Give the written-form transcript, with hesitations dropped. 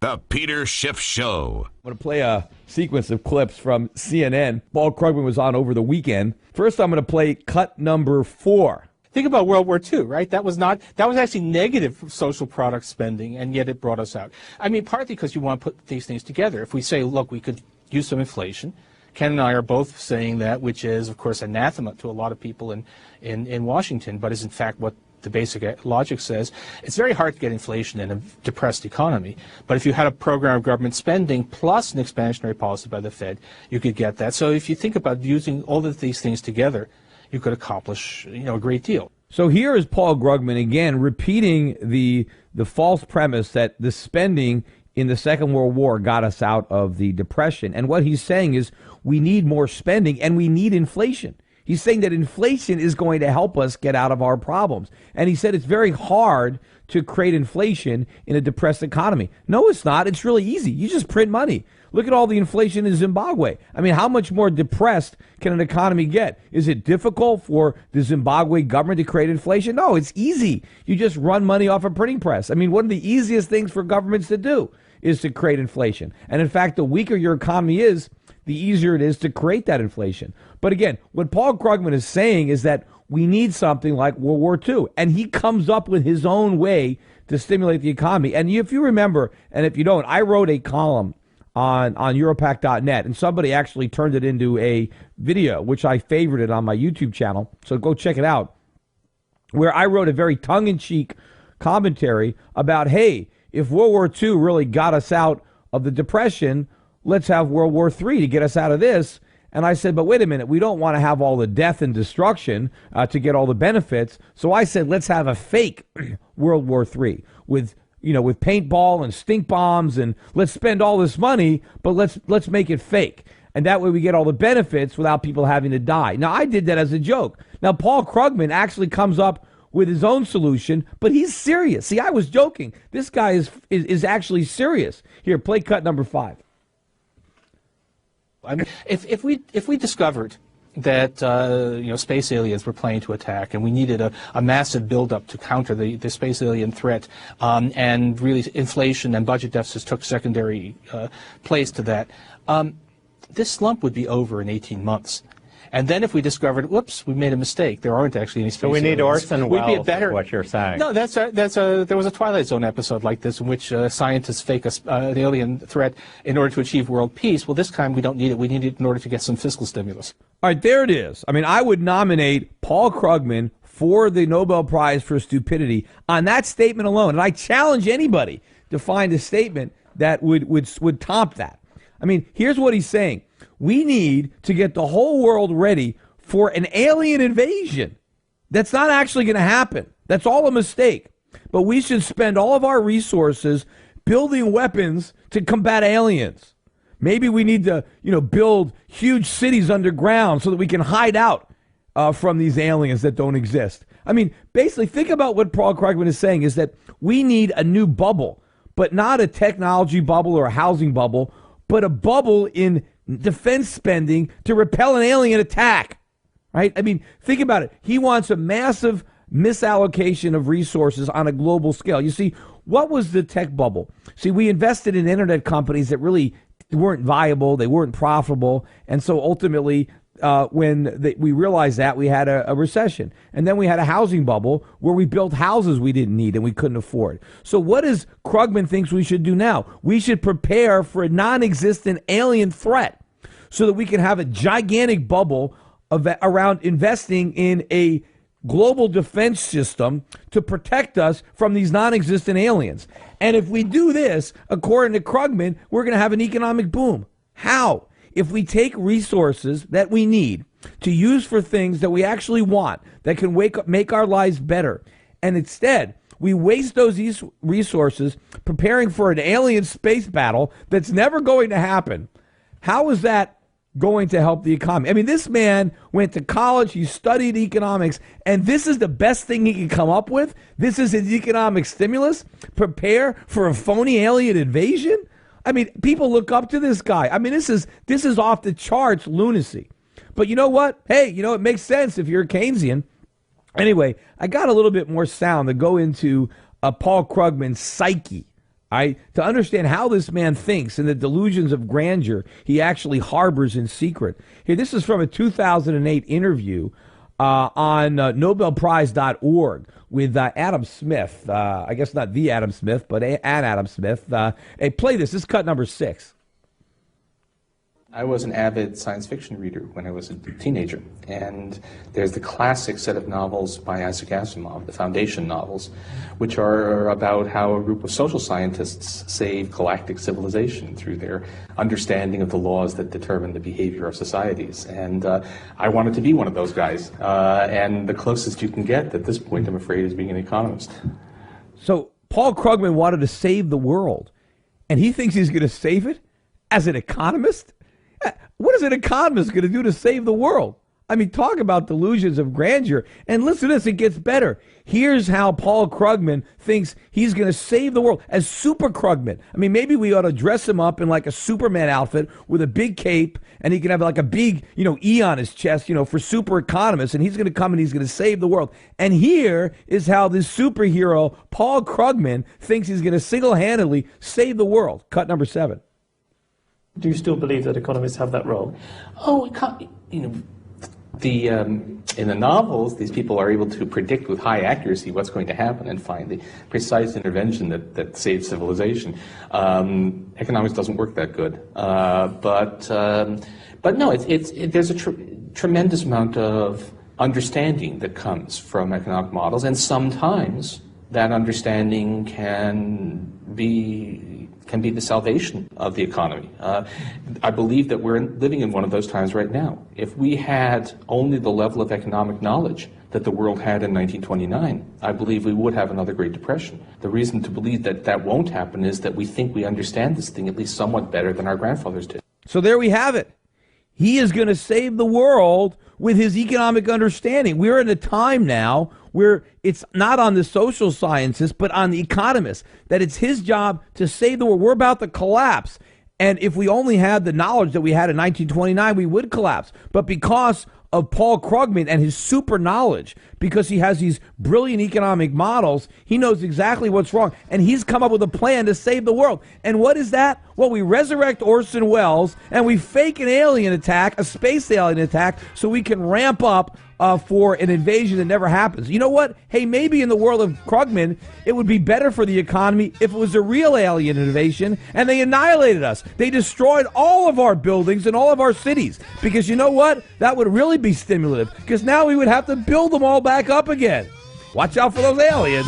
The Peter Schiff Show. I'm going to play a sequence of clips from CNN. Paul Krugman was on over the weekend. First, I'm going to play cut number 4. Think about World War II, right? That was actually negative social product spending, and yet it brought us out. I mean, partly because you want to put these things together. If we say, look, we could use some inflation, Ken and I are both saying that, which is, of course, anathema to a lot of people in Washington, but is in fact what the basic logic says. It's very hard to get inflation in a depressed economy, but if you had a program of government spending plus an expansionary policy by the Fed, you could get that. So if you think about using all of these things together, you could accomplish, a great deal. So here is Paul Krugman again repeating the false premise that the spending in the Second World War got us out of the Depression. And what he's saying is we need more spending and we need inflation. He's saying that inflation is going to help us get out of our problems. And he said it's very hard to create inflation in a depressed economy. No, it's not. It's really easy. You just print money. Look at all the inflation in Zimbabwe. I mean, how much more depressed can an economy get? Is it difficult for the Zimbabwe government to create inflation? No, it's easy. You just run money off a printing press. I mean, one of the easiest things for governments to do is to create inflation. And in fact, the weaker your economy is, the easier it is to create that inflation. But again, what Paul Krugman is saying is that we need something like World War II. And he comes up with his own way to stimulate the economy. And if you remember, and if you don't, I wrote a column on Europac.net, and somebody actually turned it into a video, which I favorited on my YouTube channel. So go check it out, where I wrote a very tongue-in-cheek commentary about, hey, if World War II really got us out of the Depression, let's have World War III to get us out of this. And I said, but wait a minute, we don't want to have all the death and destruction to get all the benefits. So I said, let's have a fake World War III with paintball and stink bombs, and let's spend all this money, but let's make it fake. And that way we get all the benefits without people having to die. Now, I did that as a joke. Now, Paul Krugman actually comes up with his own solution, but he's serious. See, I was joking. This guy is actually serious. Here, play cut number 5. I mean, if we discovered that space aliens were planning to attack, and we needed a massive buildup to counter the space alien threat, and really inflation and budget deficits took secondary place to that, this slump would be over in 18 months. And then if we discovered, whoops, we made a mistake, there aren't actually any space aliens. So we need Orson Welles, is what you're saying. No, there was a Twilight Zone episode like this in which scientists fake an alien threat in order to achieve world peace. Well, this time we don't need it. We need it in order to get some fiscal stimulus. All right, there it is. I mean, I would nominate Paul Krugman for the Nobel Prize for Stupidity on that statement alone. And I challenge anybody to find a statement that would top that. I mean, here's what he's saying. We need to get the whole world ready for an alien invasion. That's not actually going to happen. That's all a mistake. But we should spend all of our resources building weapons to combat aliens. Maybe we need to, build huge cities underground so that we can hide out from these aliens that don't exist. I mean, basically, think about what Paul Krugman is saying is that we need a new bubble, but not a technology bubble or a housing bubble, but a bubble in defense spending to repel an alien attack, right? I mean, think about it. He wants a massive misallocation of resources on a global scale. You see, what was the tech bubble? See, we invested in internet companies that really weren't viable, they weren't profitable, and so ultimately, we realized that, we had a recession. And then we had a housing bubble where we built houses we didn't need and we couldn't afford. So what does Krugman thinks we should do now? We should prepare for a non-existent alien threat so that we can have a gigantic bubble around investing in a global defense system to protect us from these non-existent aliens. And if we do this, according to Krugman, we're going to have an economic boom. How? If we take resources that we need to use for things that we actually want, that can make our lives better, and instead we waste those resources preparing for an alien space battle that's never going to happen, how is that going to help the economy? I mean, this man went to college, he studied economics, and this is the best thing he can come up with? This is his economic stimulus? Prepare for a phony alien invasion? I mean, people look up to this guy. I mean, this is off the charts lunacy. But you know what? Hey, it makes sense if you're a Keynesian. Anyway, I got a little bit more sound to go into Paul Krugman's psyche To understand how this man thinks and the delusions of grandeur he actually harbors in secret. Here, this is from a 2008 interview on NobelPrize.org with Adam Smith. I guess not the Adam Smith, but an Adam Smith. Hey, play this. This is cut number 6. I was an avid science fiction reader when I was a teenager, and there's the classic set of novels by Isaac Asimov, the Foundation novels, which are about how a group of social scientists save galactic civilization through their understanding of the laws that determine the behavior of societies. And I wanted to be one of those guys, and the closest you can get at this point, I'm afraid, is being an economist. So Paul Krugman wanted to save the world, and he thinks he's going to save it as an economist? What is an economist going to do to save the world? I mean, talk about delusions of grandeur. And listen to this, it gets better. Here's how Paul Krugman thinks he's going to save the world as Super Krugman. I mean, maybe we ought to dress him up in like a Superman outfit with a big cape, and he can have like a big, E on his chest, for super economists, and he's going to come and he's going to save the world. And here is how this superhero, Paul Krugman, thinks he's going to single-handedly save the world. Cut number 7. Do you still believe that economists have that role? Oh, in the novels, these people are able to predict with high accuracy what's going to happen and find the precise intervention that saves civilization. Economics doesn't work that good, but no, there's a tremendous amount of understanding that comes from economic models, and sometimes that understanding can be the salvation of the economy. I believe that we're living in one of those times right now. If we had only the level of economic knowledge that the world had in 1929, I believe we would have another Great Depression. The reason to believe that that won't happen is that we think we understand this thing at least somewhat better than our grandfathers did. So there we have it. He is going to save the world with his economic understanding. We're in a time now where it's not on the social sciences, but on the economists, that it's his job to save the world. We're about to collapse. And if we only had the knowledge that we had in 1929, we would collapse. But because of Paul Krugman and his super knowledge, because he has these brilliant economic models, he knows exactly what's wrong. And he's come up with a plan to save the world. And what is that? Well, we resurrect Orson Welles and we fake an alien attack, a space alien attack, so we can ramp up for an invasion that never happens. You know what? Hey, maybe in the world of Krugman, it would be better for the economy if it was a real alien invasion and they annihilated us. They destroyed all of our buildings and all of our cities. Because you know what? That would really be stimulative. Because now we would have to build them all back up again. Watch out for those aliens.